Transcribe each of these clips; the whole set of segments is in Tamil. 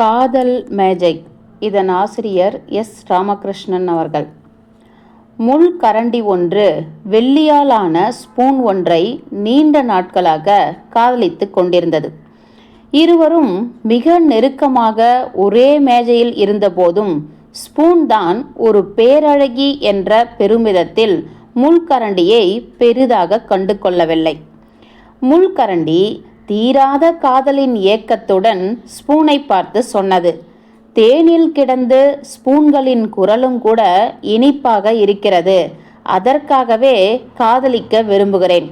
காதல் மேஜிக். இதன் ஆசிரியர் எஸ். ராமகிருஷ்ணன் அவர்கள். முள் கரண்டி ஒன்று வெள்ளியாலான ஸ்பூன் ஒன்றை நீண்ட நாட்களாக காதலித்து கொண்டிருந்தது. இருவரும் மிக நெருக்கமாக ஒரே மேஜையில் இருந்தபோதும் ஸ்பூன் தான் ஒரு பேரழகி என்ற பெருமிதத்தில் முள்கரண்டியை பெரிதாக கண்டு கொள்ளவில்லை. முள்கரண்டி தீராத காதலின் ஏக்கத்துடன் ஸ்பூனை பார்த்து சொன்னது, தேனில் கிடந்து ஸ்பூன்களின் குரலும் கூட இனிப்பாக இருக்கிறது. அதற்காகவே காதலிக்க விரும்புகிறேன்.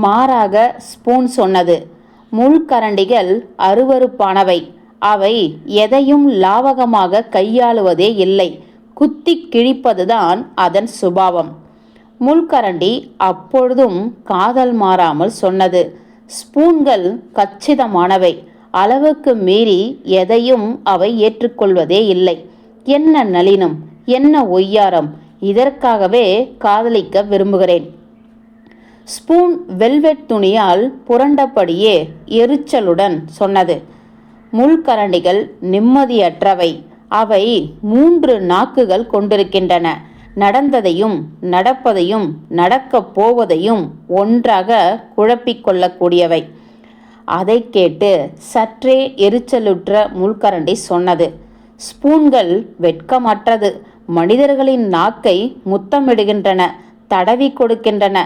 மாறாக ஸ்பூன் சொன்னது, முள்கரண்டிகள் அருவருப்பானவை. அவை எதையும் லாவகமாக கையாளுவதே இல்லை. குத்தி கிழிப்பதுதான் அதன் சுபாவம். முள்கரண்டி அப்பொழுதும் காதல் மாறாமல் சொன்னது, ஸ்பூன்கள் கச்சிதமானவை. அளவுக்கு மீறி எதையும் அவை ஏற்றுக்கொள்வதே இல்லை. என்ன நளினம், என்ன ஒய்யாரம்! இதற்காகவே காதலிக்க விரும்புகிறேன். ஸ்பூன் வெல்வெட் துணியால் புரண்டபடியே எரிச்சலுடன் சொன்னது, முள்கரண்டிகள் நிம்மதியற்றவை. அவை 3 நாக்குகள் கொண்டிருக்கின்றன. நடந்ததையும் நடப்பதையும் நடக்கப் போவதையும் ஒன்றாக குழப்பிக்கொள்ளக்கூடியவை. அதை கேட்டு சற்றே எரிச்சலுற்ற முள்கரண்டி சொன்னது, ஸ்பூன்கள் வெட்கமற்றது. மனிதர்களின் நாக்கை முத்தமிடுகின்றன, தடவி கொடுக்கின்றன.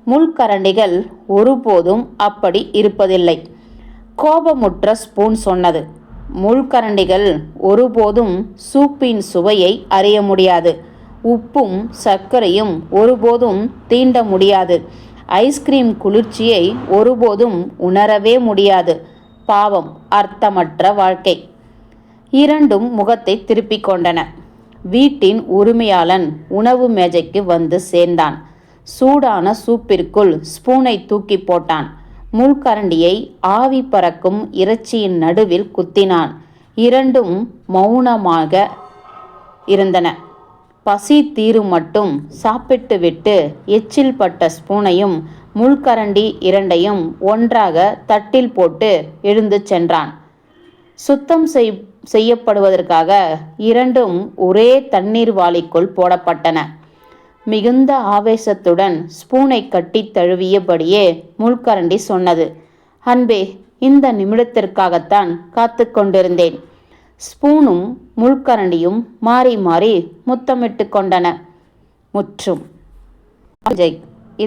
முள்கரண்டிகள் ஒருபோதும் அப்படி இருப்பதில்லை. கோபமுற்ற ஸ்பூன் சொன்னது, முள்கரண்டிகள் ஒருபோதும் சூப்பின் சுவையை அறிய முடியாது. உப்பும் சர்க்கரையும் ஒருபோதும் தீண்ட முடியாது. ஐஸ்கிரீம் குளிர்ச்சியை ஒருபோதும் உணரவே முடியாது. பாவம், அர்த்தமற்ற வாழ்க்கை. இரண்டும் முகத்தை திருப்பிக் கொண்டன. வீட்டின் உரிமையாளன் உணவு மேஜைக்கு வந்து சேர்ந்தான். சூடான சூப்பிற்குள் ஸ்பூனை தூக்கி போட்டான். முள்கரண்டியை ஆவி பறக்கும் இறைச்சியின் நடுவில் குத்தினான். இரண்டும் மௌனமாக இருந்தன. பசி தீரும் மட்டும் சாப்பிட்டுவிட்டு எச்சில் பட்ட ஸ்பூனையும் முள்கரண்டி இரண்டையும் ஒன்றாக தட்டில் போட்டு எழுந்து சென்றான். சுத்தம் செய்யப்படுவதற்காக இரண்டும் ஒரே தண்ணீர் வாளிக்குள் போடப்பட்டன. மிகுந்த ஆவேசத்துடன் ஸ்பூனை கட்டி தழுவியபடியே முள்கரண்டி சொன்னது, அன்பே, இந்த நிமிடத்திற்காகத்தான் காத்து கொண்டிருந்தேன். ஸ்பூனும் முள்கரண்டியும் மாறி மாறி முத்தமிட்டு கொண்டன. முற்றும். ஜெய்.